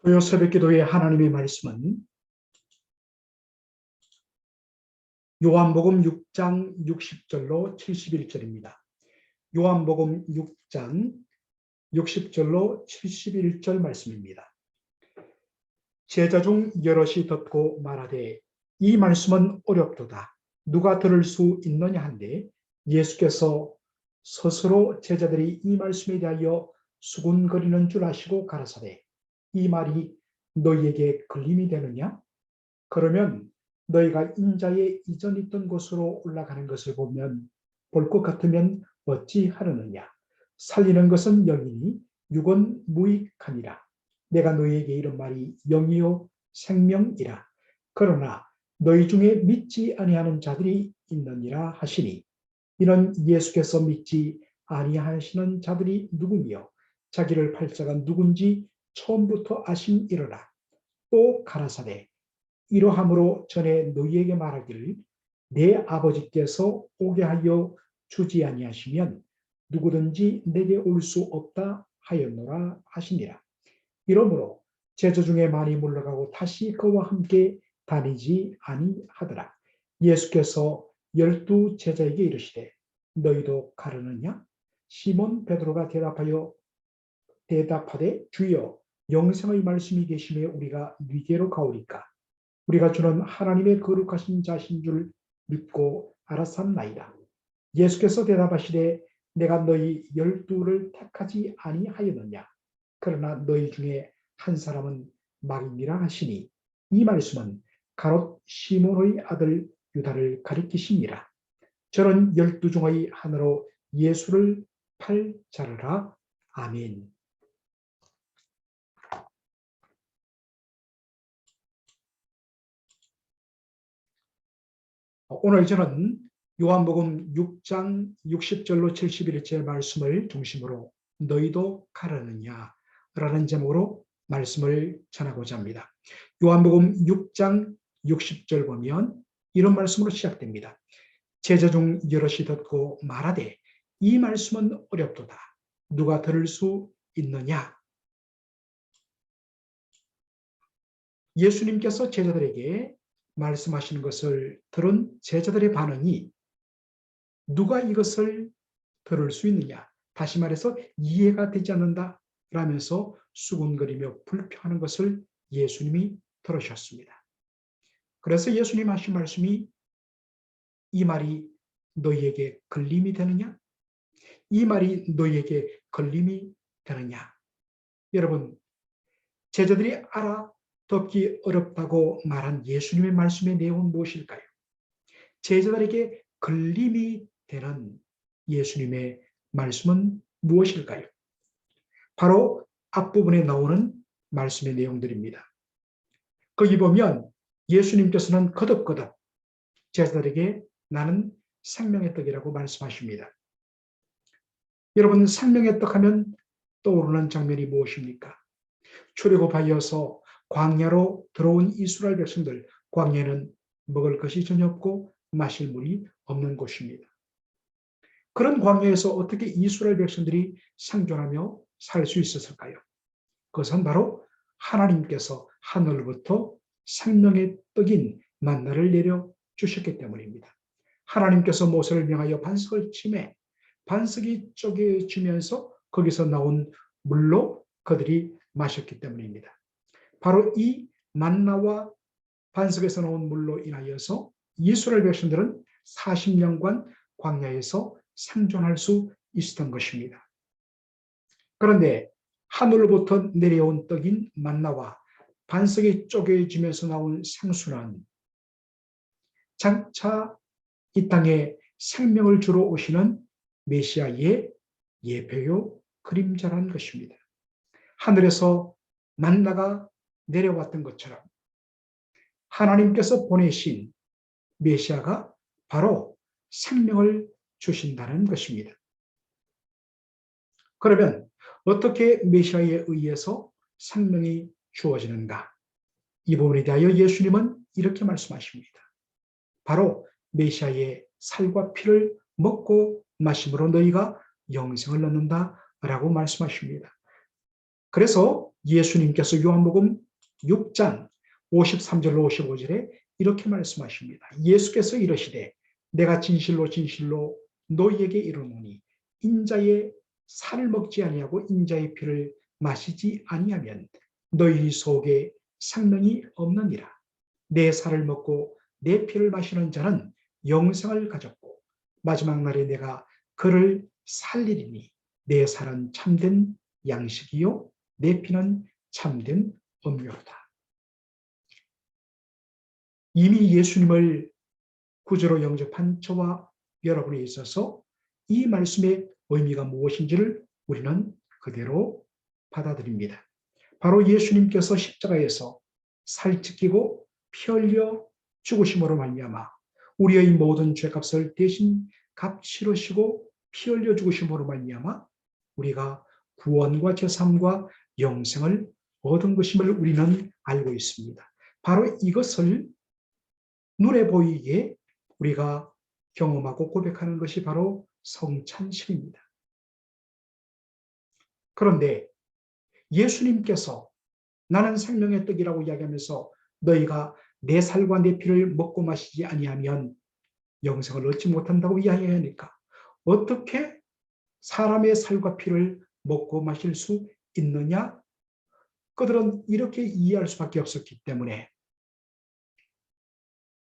토요 새벽기도의 하나님의 말씀은 요한복음 6장 60절로 71절입니다. 요한복음 6장 60절로 71절 말씀입니다. 제자 중 여럿이 듣고 말하되 이 말씀은 어렵도다. 누가 들을 수 있느냐 한데 예수께서 스스로 제자들이 이 말씀에 대하여 수군거리는 줄 아시고 가라사대 이 말이 너희에게 걸림이 되느냐? 그러면 너희가 인자의 이전 있던 곳으로 올라가는 것을 보면 볼 것 같으면 어찌하려느냐? 살리는 것은 영이니 육은 무익하니라. 내가 너희에게 이런 말이 영이요 생명이라. 그러나 너희 중에 믿지 아니하는 자들이 있느니라 하시니 이는 예수께서 믿지 아니하시는 자들이 누구며 자기를 팔자가 누군지 처음부터 아심이로라. 또 가라사대 이러함으로 전에 너희에게 말하기를 내 아버지께서 오게 하여 주지 아니하시면 누구든지 내게 올 수 없다 하였노라 하시니라. 이러므로 제자 중에 많이 물러가고 다시 그와 함께 다니지 아니하더라. 예수께서 12 제자에게 이르시되 너희도 가려느냐? 시몬 베드로가 대답하되 주여 영생의 말씀이 계시매 우리가 네게로 가오리까? 우리가 주는 하나님의 거룩하신 자신 줄 믿고 알았사옵나이다. 예수께서 대답하시되 내가 너희 12를 택하지 아니하였느냐? 그러나 너희 중에 한 사람은 마귀니라 하시니 이 말씀은 가롯 시몬의 아들 유다를 가리키시니라. 저는 12 중의 하나로 예수를 팔 자르라. 아멘. 오늘 저는 요한복음 6장 60절로 71절 말씀을 중심으로 너희도 가려느냐 라는 제목으로 말씀을 전하고자 합니다. 요한복음 6장 60절 보면 이런 말씀으로 시작됩니다. 제자 중 여럿이 듣고 말하되 이 말씀은 어렵도다. 누가 들을 수 있느냐? 예수님께서 제자들에게 말씀하시는 것을 들은 제자들의 반응이 누가 이것을 들을 수 있느냐? 다시 말해서 이해가 되지 않는다 라면서 수군거리며 불평하는 것을 예수님이 들으셨습니다. 그래서 예수님 하신 말씀이 이 말이 너희에게 걸림이 되느냐? 이 말이 너희에게 걸림이 되느냐? 여러분, 제자들이 알아듣기 어렵다고 말한 예수님의 말씀의 내용은 무엇일까요? 제자들에게 걸림이 되는 예수님의 말씀은 무엇일까요? 바로 앞부분에 나오는 말씀의 내용들입니다. 거기 보면 예수님께서는 거듭거듭 제자들에게 나는 생명의 떡이라고 말씀하십니다. 여러분, 생명의 떡 하면 떠오르는 장면이 무엇입니까? 출애굽하여서 광야로 들어온 이스라엘 백성들, 광야는 먹을 것이 전혀 없고 마실 물이 없는 곳입니다. 그런 광야에서 어떻게 이스라엘 백성들이 생존하며 살 수 있었을까요? 그것은 바로 하나님께서 하늘로부터 생명의 떡인 만나를 내려 주셨기 때문입니다. 하나님께서 모세를 명하여 반석을 치매 반석이 쪼개지면서 거기서 나온 물로 그들이 마셨기 때문입니다. 바로 이 만나와 반석에서 나온 물로 인하여서 이스라엘 백성들은 40년간 광야에서 생존할 수 있었던 것입니다. 그런데 하늘로부터 내려온 떡인 만나와 반석이 쪼개지면서 나온 생수는 장차 이 땅에 생명을 주러 오시는 메시아의 예표요 그림자라는 것입니다. 하늘에서 만나가 내려왔던 것처럼 하나님께서 보내신 메시아가 바로 생명을 주신다는 것입니다. 그러면 어떻게 메시아에 의해서 생명이 주어지는가? 이 부분에 대하여 예수님은 이렇게 말씀하십니다. 바로 메시아의 살과 피를 먹고 마심으로 너희가 영생을 얻는다라고 말씀하십니다. 그래서 예수님께서 요한복음 6장 53절로 55절에 이렇게 말씀하십니다. 예수께서 이르시되 내가 진실로 진실로 너희에게 이르노니 인자의 살을 먹지 아니하고 인자의 피를 마시지 아니하면 너희 속에 생명이 없느니라. 내 살을 먹고 내 피를 마시는 자는 영생을 가졌고 마지막 날에 내가 그를 살리리니 내 살은 참된 양식이요 내 피는 참된 음료로다. 이미 예수님을 구주로 영접한 저와 여러분에 있어서 이 말씀의 의미가 무엇인지를 우리는 그대로 받아들입니다. 바로 예수님께서 십자가에서 살 찢기고 피 흘려 죽으심으로 말미암아 우리의 모든 죄값을 대신 값치르시고 피 흘려 죽으심으로 말미암아 우리가 구원과 제삼과 영생을 얻은 것임을 우리는 알고 있습니다. 바로 이것을 눈에 보이게 우리가 경험하고 고백하는 것이 바로 성찬식입니다. 그런데 예수님께서 나는 생명의 떡이라고 이야기하면서 너희가 내 살과 내 피를 먹고 마시지 아니하면 영생을 얻지 못한다고 이야기하니까 어떻게 사람의 살과 피를 먹고 마실 수 있느냐? 그들은 이렇게 이해할 수밖에 없었기 때문에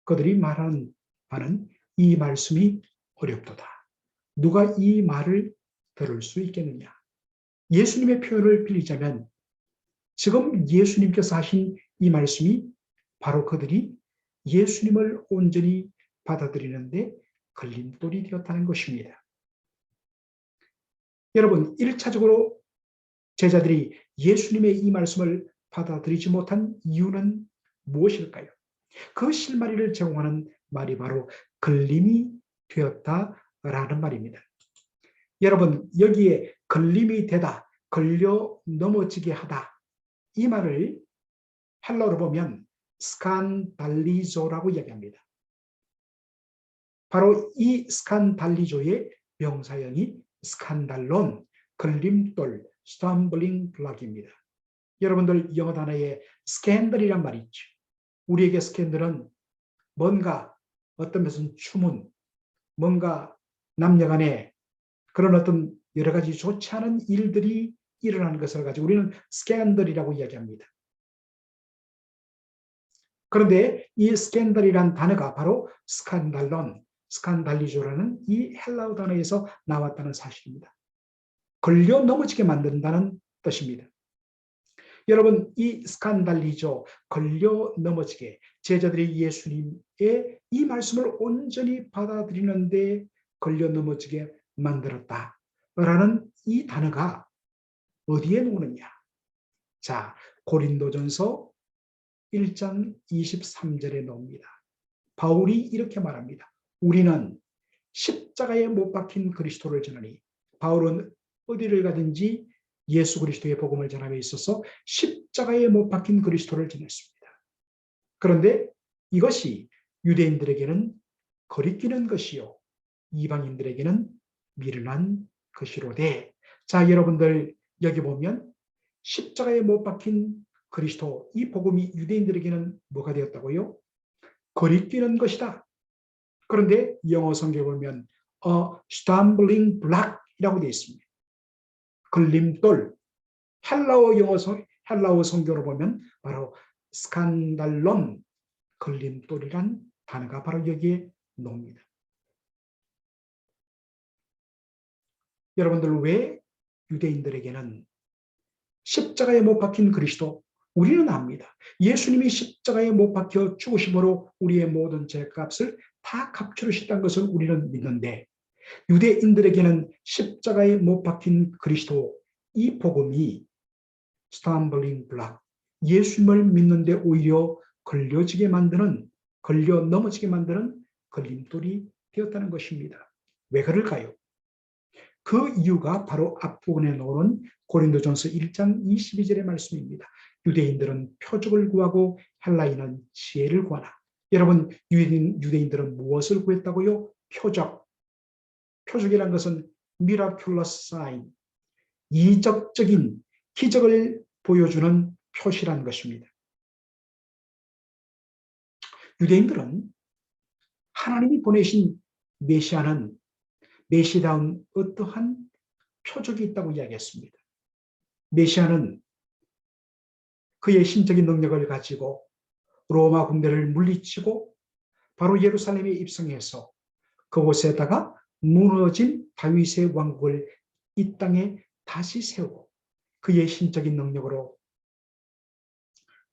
그들이 말하는 바는 이 말씀이 어렵도다. 누가 이 말을 들을 수 있겠느냐? 예수님의 표현을 빌리자면 지금 예수님께서 하신 이 말씀이 바로 그들이 예수님을 온전히 받아들이는데 걸림돌이 되었다는 것입니다. 여러분, 1차적으로 제자들이 예수님의 이 말씀을 받아들이지 못한 이유는 무엇일까요? 그 실마리를 제공하는 말이 바로 걸림이 되었다라는 말입니다. 여러분, 여기에 걸림이 되다, 걸려 넘어지게 하다, 이 말을 헬라어로 보면 스칸달리조라고 이야기합니다. 바로 이 스칸달리조의 명사형이 스칸달론, 걸림돌, 스탬블링 블락입니다. 여러분들 영어 단어에 스캔들이란 말이 있죠. 우리에게 스캔들은 뭔가 어떤 것은 추문, 뭔가 남녀간에 그런 어떤 여러 가지 좋지 않은 일들이 일어나는 것을 가지고 우리는 스캔들이라고 이야기합니다. 그런데 이 스캔들이란 단어가 바로 스칸달론, 스칸달리조라는 이 헬라어 단어에서 나왔다는 사실입니다. 걸려 넘어지게 만든다는 뜻입니다. 여러분, 이 스칸달리조, 걸려 넘어지게, 제자들이 예수님의 이 말씀을 온전히 받아들이는데 걸려 넘어지게 만들었다라는 이 단어가 어디에 나오느냐? 자, 고린도전서 1장 23절에 나옵니다. 바울이 이렇게 말합니다. 우리는 십자가에 못 박힌 그리스도를 전하니, 바울은 어디를 가든지 예수 그리스도의 복음을 전함에 있어서 십자가에 못 박힌 그리스도를 전했습니다. 그런데 이것이 유대인들에게는 거리끼는 것이요 이방인들에게는 미련한 것이로되, 자, 여러분들 여기 보면 십자가에 못 박힌 그리스도, 이 복음이 유대인들에게는 뭐가 되었다고요? 거리끼는 것이다. 그런데 영어 성경에 보면 stumbling block이라고 되어 있습니다. 걸림돌. 헬라어 성경으로 보면 바로 스칸달론, 걸림돌이란 단어가 바로 여기에 나옵니다. 여러분들, 왜 유대인들에게는 십자가에 못 박힌 그리스도, 우리는 압니다. 예수님이 십자가에 못 박혀 죽으심으로 우리의 모든 죄값을 다 값치르셨다는 것을 우리는 믿는데, 유대인들에게는 십자가에 못 박힌 그리스도, 이 복음이 스탬블링 블락, 예수님을 믿는데 오히려 걸려 넘어지게 만드는 걸림돌이 되었다는 것입니다. 왜 그럴까요? 그 이유가 바로 앞부분에 나오는 고린도전서 1장 22절의 말씀입니다. 유대인들은 표적을 구하고 헬라인은 지혜를 구하나. 여러분, 유대인들은 무엇을 구했다고요? 표적. 표적이란 것은 miraculous sign, 이적적인 기적을 보여주는 표시라는 것입니다. 유대인들은 하나님이 보내신 메시아는 메시다운 어떠한 표적이 있다고 이야기했습니다. 메시아는 그의 신적인 능력을 가지고 로마 군대를 물리치고 바로 예루살렘에 입성해서 그곳에다가 무너진 다윗의 왕국을 이 땅에 다시 세우고 그의 신적인 능력으로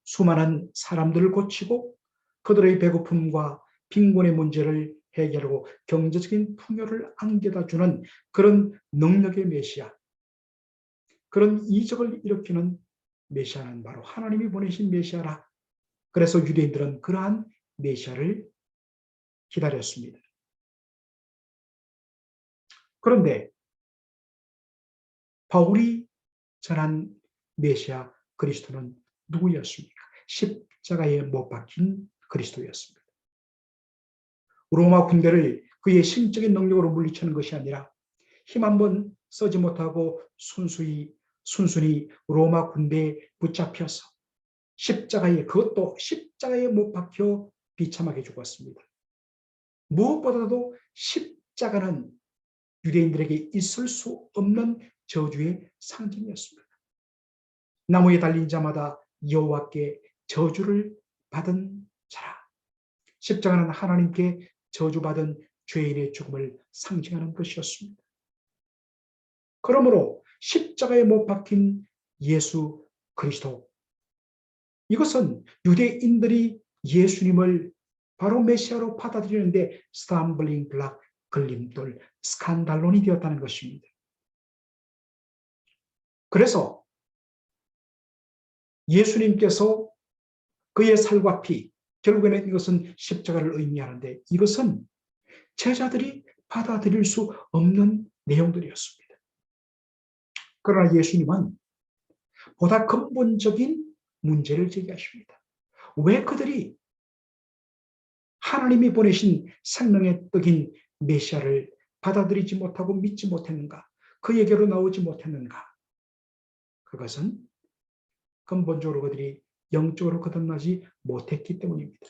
수많은 사람들을 고치고 그들의 배고픔과 빈곤의 문제를 해결하고 경제적인 풍요를 안겨다 주는 그런 능력의 메시아, 그런 이적을 일으키는 메시아는 바로 하나님이 보내신 메시아라. 그래서 유대인들은 그러한 메시아를 기다렸습니다. 그런데 바울이 전한 메시아 그리스도는 누구였습니까? 십자가에 못 박힌 그리스도였습니다. 로마 군대를 그의 신적인 능력으로 물리치는 것이 아니라 힘 한번 쓰지 못하고 순순히 로마 군대에 붙잡혀서 그것도 십자가에 못 박혀 비참하게 죽었습니다. 무엇보다도 십자가는 유대인들에게 있을 수 없는 저주의 상징이었습니다. 나무에 달린 자마다 여호와께 저주를 받은 자라. 십자가는 하나님께 저주받은 죄인의 죽음을 상징하는 것이었습니다. 그러므로 십자가에 못 박힌 예수 그리스도, 이것은 유대인들이 예수님을 바로 메시아로 받아들이는데 스탬블링 블락, 걸림돌, 스칸달론이 되었다는 것입니다. 그래서 예수님께서 그의 살과 피, 결국에는 이것은 십자가를 의미하는데 이것은 제자들이 받아들일 수 없는 내용들이었습니다. 그러나 예수님은 보다 근본적인 문제를 제기하십니다. 왜 그들이 하나님이 보내신 생명의 떡인 메시아를 받아들이지 못하고 믿지 못했는가? 그에게로 나오지 못했는가? 그것은 근본적으로 그들이 영적으로 거듭나지 못했기 때문입니다.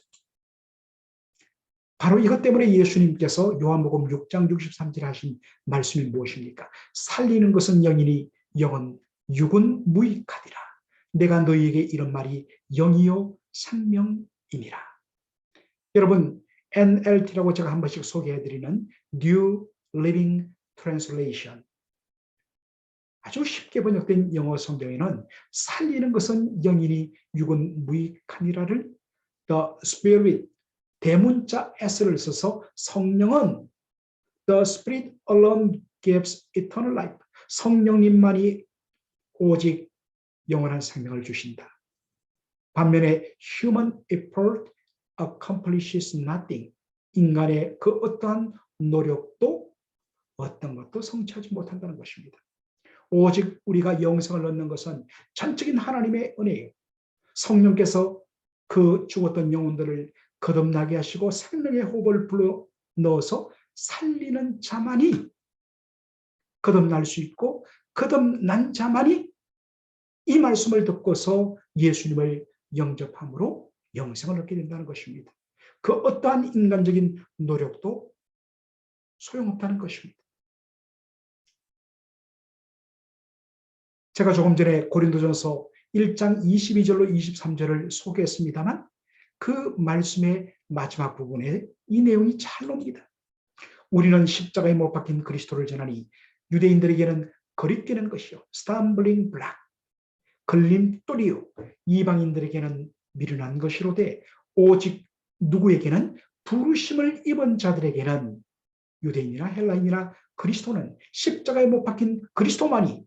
바로 이것 때문에 예수님께서 요한복음 6장 63절 하신 말씀이 무엇입니까? 살리는 것은 영이니 영은 육은 무익하리라. 내가 너희에게 이런 말이 영이요 생명이니라. 여러분, NLT라고 제가 한 번씩 소개해드리는 New Living Translation, 아주 쉽게 번역된 영어 성경에는 살리는 것은 영이니 육은 무익하니라를 The Spirit, 대문자 S를 써서 성령은 The Spirit alone gives eternal life, 성령님만이 오직 영원한 생명을 주신다. 반면에 human effort accomplishes nothing, 인간의 그 어떠한 노력도 어떤 것도 성취하지 못한다는 것입니다. 오직 우리가 영생을 얻는 것은 전적인 하나님의 은혜예요. 성령께서 그 죽었던 영혼들을 거듭나게 하시고 생명의 호흡을 불러 넣어서 살리는 자만이 거듭날 수 있고 거듭난 자만이 이 말씀을 듣고서 예수님을 영접함으로 영생을 얻게 된다는 것입니다. 그 어떠한 인간적인 노력도 소용없다는 것입니다. 제가 조금 전에 고린도전서 1장 22절로 23절을 소개했습니다만 그 말씀의 마지막 부분에 이 내용이 잘 놉니다. 우리는 십자가에 못 박힌 그리스도를 전하니 유대인들에게는 거리끼는 것이요 스탬블링 블락, 걸림돌이요 이방인들에게는 미련한 것이로되 오직 누구에게는 부르심을 입은 자들에게는 유대인이나 헬라인이나 그리스도는 십자가에 못 박힌 그리스도만이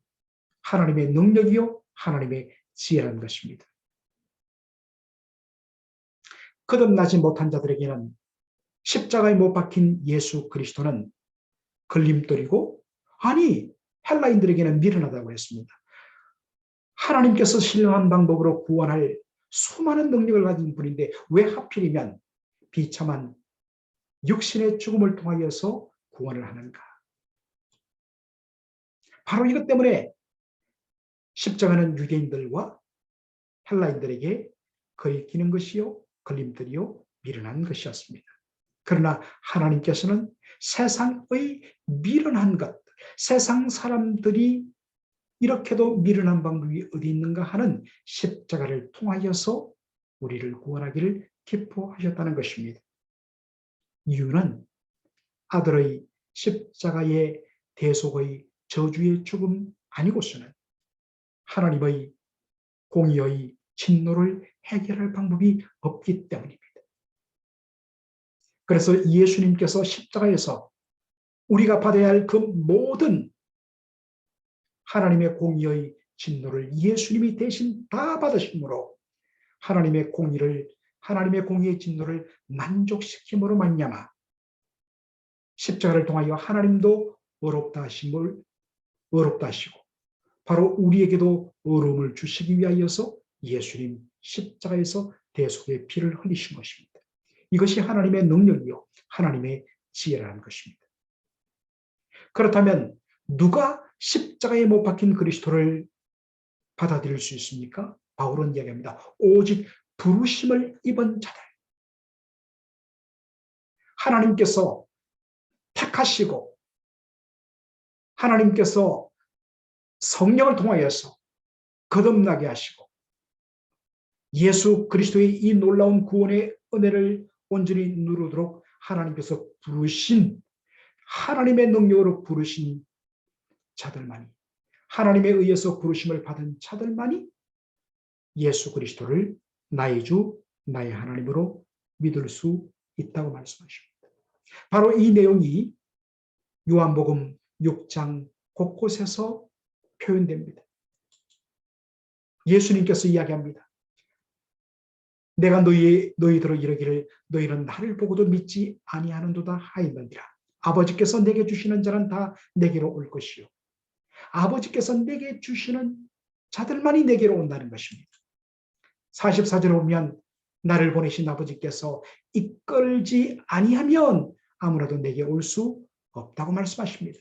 하나님의 능력이요 하나님의 지혜라는 것입니다. 거듭나지 못한 자들에게는 십자가에 못 박힌 예수 그리스도는 걸림돌이고, 아니 헬라인들에게는 미련하다고 했습니다. 하나님께서 신령한 방법으로 구원할 수많은 능력을 가진 분인데 왜 하필이면 비참한 육신의 죽음을 통하여서 구원을 하는가? 바로 이것 때문에 십자가는 유대인들과 헬라인들에게 거리끼는 것이요 걸림돌이요 미련한 것이었습니다. 그러나 하나님께서는 세상의 미련한 것, 세상 사람들이 이렇게도 미련한 방법이 어디 있는가 하는 십자가를 통하여서 우리를 구원하기를 기뻐하셨다는 것입니다. 이유는 아들의 십자가의 대속의 저주의 죽음 아니고서는 하나님의 공의의 진노를 해결할 방법이 없기 때문입니다. 그래서 예수님께서 십자가에서 우리가 받아야 할 그 모든 하나님의 공의의 진노를 예수님이 대신 다 받으심으로 하나님의 공의의 진노를 만족시킴으로 말미암아 십자가를 통하여 하나님도 의롭다 하시고 바로 우리에게도 의로움을 주시기 위하여서 예수님 십자가에서 대속의 피를 흘리신 것입니다. 이것이 하나님의 능력이요 하나님의 지혜라는 것입니다. 그렇다면 누가 십자가에 못 박힌 그리스도를 받아들일 수 있습니까? 바울은 이야기합니다. 오직 부르심을 입은 자들. 하나님께서 택하시고 하나님께서 성령을 통하여서 거듭나게 하시고 예수 그리스도의 이 놀라운 구원의 은혜를 온전히 누리도록 하나님께서 부르신 하나님의 능력으로 부르신 자들만이 하나님에 의해서 부르심을 받은 자들만이 예수 그리스도를 나의 주, 나의 하나님으로 믿을 수 있다고 말씀하십니다. 바로 이 내용이 요한복음 6장 곳곳에서 표현됩니다. 예수님께서 이야기합니다. 내가 너희들을 이르기를 너희는 나를 보고도 믿지 아니하는도다 하였느니라. 아버지께서 내게 주시는 자는 다 내게로 올 것이요. 아버지께서 내게 주시는 자들만이 내게로 온다는 것입니다. 44절에 보면 나를 보내신 아버지께서 이끌지 아니하면 아무라도 내게 올 수 없다고 말씀하십니다.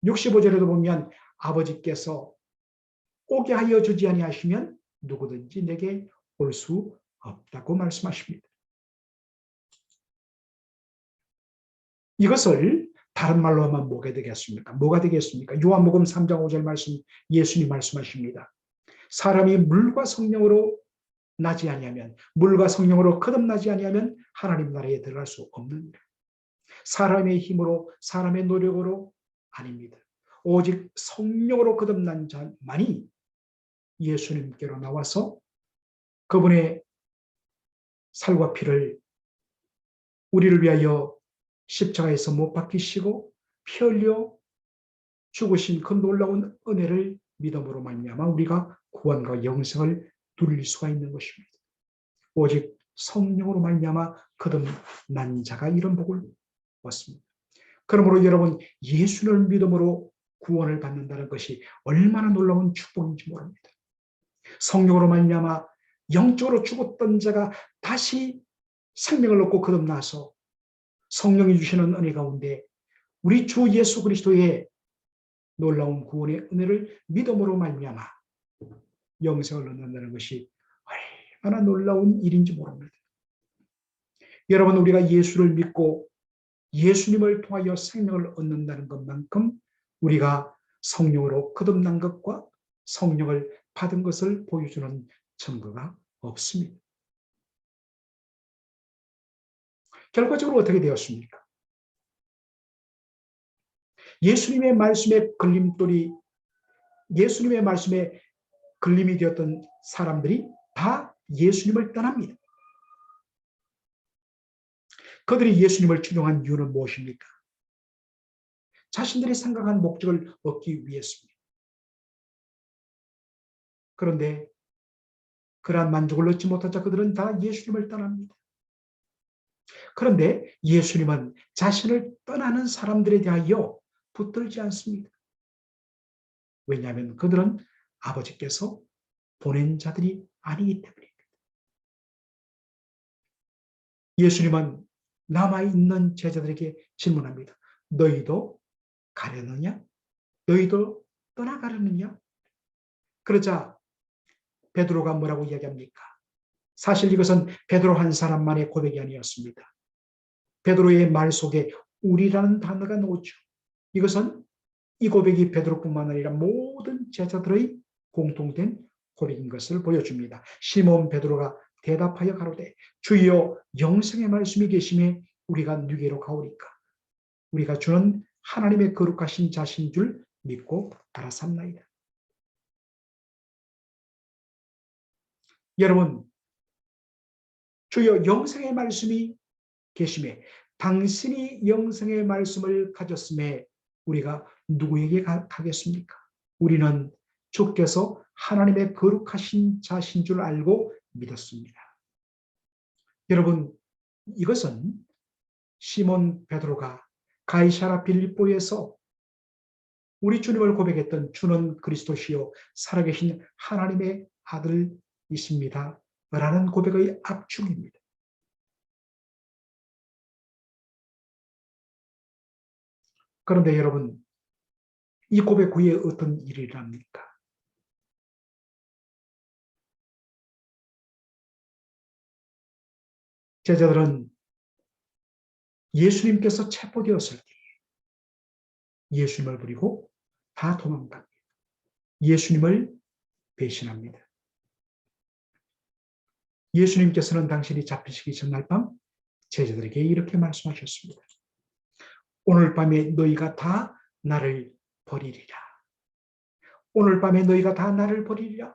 65절에도 보면 아버지께서 오게 하여 주지 아니하시면 누구든지 내게 올 수 없다고 말씀하십니다. 이것을 다른 말로 하면 뭐가 되겠습니까? 요한복음 3장 5절 말씀 예수님 말씀하십니다. 사람이 물과 성령으로 나지 아니하면 물과 성령으로 거듭나지 아니하면 하나님 나라에 들어갈 수 없느니라. 사람의 힘으로 사람의 노력으로 아닙니다. 오직 성령으로 거듭난 자만이 예수님께로 나와서 그분의 살과 피를 우리를 위하여 십자가에서 못 박히시고 피 흘려 죽으신 그 놀라운 은혜를 믿음으로 말미암아 우리가 구원과 영생을 누릴 수가 있는 것입니다. 오직 성령으로 말미암아 거듭난 자가 이런 복을 얻습니다. 그러므로 여러분 예수를 믿음으로 구원을 받는다는 것이 얼마나 놀라운 축복인지 모릅니다. 성령으로 말미암아 영적으로 죽었던 자가 다시 생명을 얻고 거듭나서 성령이 주시는 은혜 가운데 우리 주 예수 그리스도의 놀라운 구원의 은혜를 믿음으로 말미암아 영생을 얻는다는 것이 얼마나 놀라운 일인지 모릅니다. 여러분 우리가 예수를 믿고 예수님을 통하여 생명을 얻는다는 것만큼 우리가 성령으로 거듭난 것과 성령을 받은 것을 보여주는 증거가 없습니다. 결과적으로 어떻게 되었습니까? 예수님의 말씀에 걸림이 되었던 사람들이 다 예수님을 떠납니다. 그들이 예수님을 추종한 이유는 무엇입니까? 자신들이 생각한 목적을 얻기 위해서입니다. 그런데 그러한 만족을 얻지 못한 자 그들은 다 예수님을 떠납니다. 그런데 예수님은 자신을 떠나는 사람들에 대하여 붙들지 않습니다. 왜냐하면 그들은 아버지께서 보낸 자들이 아니기 때문입니다. 예수님은 남아있는 제자들에게 질문합니다. 너희도 가려느냐? 너희도 떠나가려느냐? 그러자 베드로가 뭐라고 이야기합니까? 사실 이것은 베드로 한 사람만의 고백이 아니었습니다. 베드로의 말 속에 우리라는 단어가 나오죠. 이것은 이 고백이 베드로뿐만 아니라 모든 제자들의 공통된 고백인 것을 보여줍니다. 시몬 베드로가 대답하여 가로되 주여 영생의 말씀이 계심에 우리가 누게로 가오리까? 우리가 주는 하나님의 거룩하신 자신 줄 믿고 알았습나이다. 여러분, 주여 영생의 말씀이 계심에 당신이 영생의 말씀을 가졌음에 우리가 누구에게 가겠습니까? 우리는 주께서 하나님의 거룩하신 자신 줄 알고 믿었습니다. 여러분, 이것은 시몬 베드로가 가이사라 빌립보에서 우리 주님을 고백했던 주는 그리스도시요 살아계신 하나님의 아들이십니다 라는 고백의 압축입니다. 그런데 여러분, 이 고백 후에 어떤 일이 일어납니까? 제자들은 예수님께서 체포되었을 때 예수님을 버리고 다 도망갑니다. 예수님을 배신합니다. 예수님께서는 당신이 잡히시기 전날 밤 제자들에게 이렇게 말씀하셨습니다. 오늘 밤에 너희가 다 나를 버리리라. 오늘 밤에 너희가 다 나를 버리리라.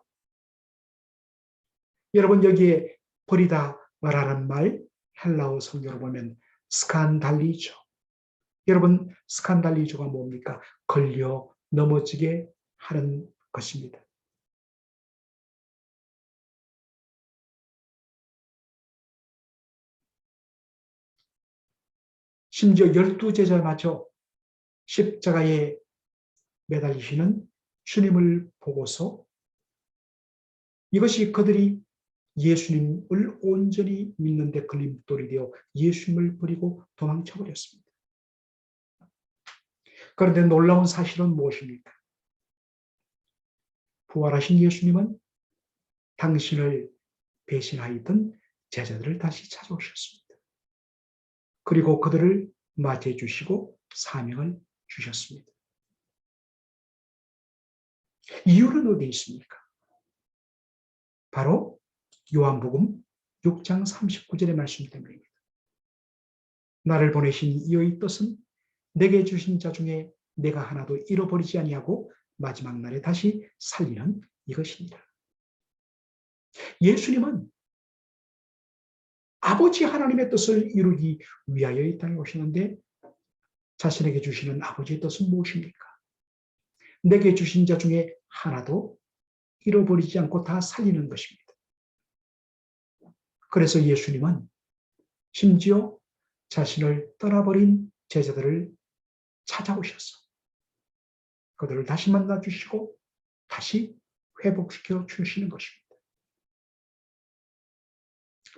여러분, 여기에 버리다 라는 말 헬라어 성경으로 보면 스칸달리죠. 여러분, 스칸달리조가 뭡니까? 걸려 넘어지게 하는 것입니다. 심지어 12제자마저 십자가에 매달리시는 주님을 보고서 이것이 그들이 예수님을 온전히 믿는 데 걸림돌이 되어 예수님을 버리고 도망쳐버렸습니다. 그런데 놀라운 사실은 무엇입니까? 부활하신 예수님은 당신을 배신하였던 제자들을 다시 찾아오셨습니다. 그리고 그들을 맞이해 주시고 사명을 주셨습니다. 이유는 어디에 있습니까? 바로 요한복음 6장 39절의 말씀 때문입니다. 나를 보내신 이의 뜻은 내게 주신 자 중에 내가 하나도 잃어버리지 아니하고 마지막 날에 다시 살리는 이것입니다. 예수님은 아버지 하나님의 뜻을 이루기 위하여 이 땅에 오시는데 자신에게 주시는 아버지의 뜻은 무엇입니까? 내게 주신 자 중에 하나도 잃어버리지 않고 다 살리는 것입니다. 그래서 예수님은 심지어 자신을 떠나버린 제자들을 찾아오셔서 그들을 다시 만나주시고 다시 회복시켜 주시는 것입니다.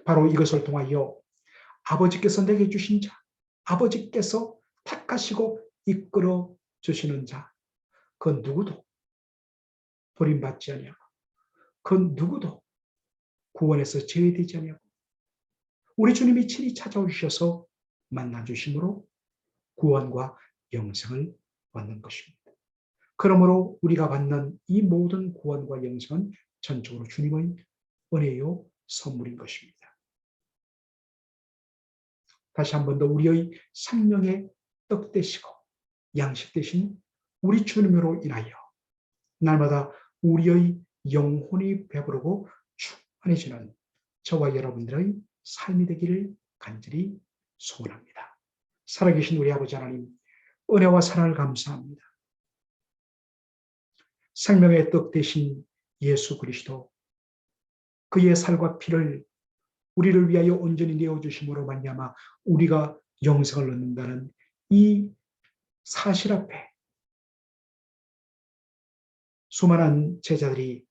바로 이것을 통하여 아버지께서 내게 주신 자, 아버지께서 택하시고 이끌어 주시는 자, 그 누구도 버림받지 아니하고 그 누구도 구원에서 제외되지 아니하고 우리 주님이 친히 찾아오셔서 만나주심으로 구원과 영생을 받는 것입니다. 그러므로 우리가 받는 이 모든 구원과 영생은 전적으로 주님의 은혜요 선물인 것입니다. 다시 한 번 더 우리의 생명의 떡 되시고 양식 되신 우리 주님으로 인하여 날마다 우리의 영혼이 배부르고 충만해지는 저와 여러분들의 삶이 되기를 간절히 소원합니다. 살아계신 우리 아버지 하나님, 은혜와 사랑을 감사합니다. 생명의 떡 되신 예수 그리스도, 그의 살과 피를 우리를 위하여 온전히 내어주심으로 말미암아 우리가 영생을 얻는다는 이 사실 앞에 수많은 제자들이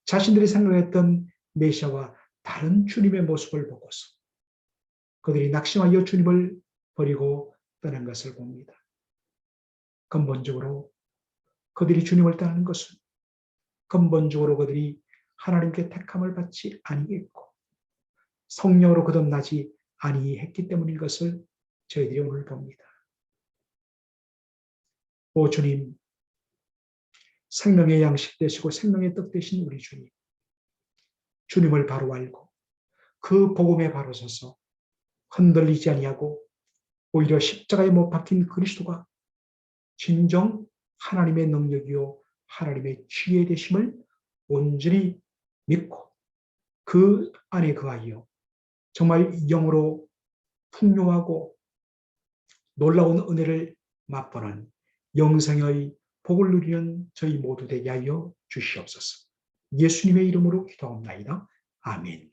자신들이 생각했던 메시아와 다른 주님의 모습을 보고서 그들이 낙심하여 주님을 버리고 떠난 것을 봅니다. 근본적으로 그들이 주님을 떠나는 것은 근본적으로 그들이 하나님께 택함을 받지 아니했고 성령으로 거듭나지 아니했기 때문인 것을 저희들이 오늘 봅니다. 오 주님, 생명의 양식 되시고 생명의 떡 되신 우리 주님, 주님을 바로 알고 그 복음에 바로 서서 흔들리지 아니하고 오히려 십자가에 못 박힌 그리스도가 진정 하나님의 능력이요 하나님의 지혜 되심을 온전히 믿고 그 안에 거하여 정말 영으로 풍요하고 놀라운 은혜를 맛보는 영생의 복을 누리는 저희 모두 되게 하여 주시옵소서. 예수님의 이름으로 기도합나이다. 아멘.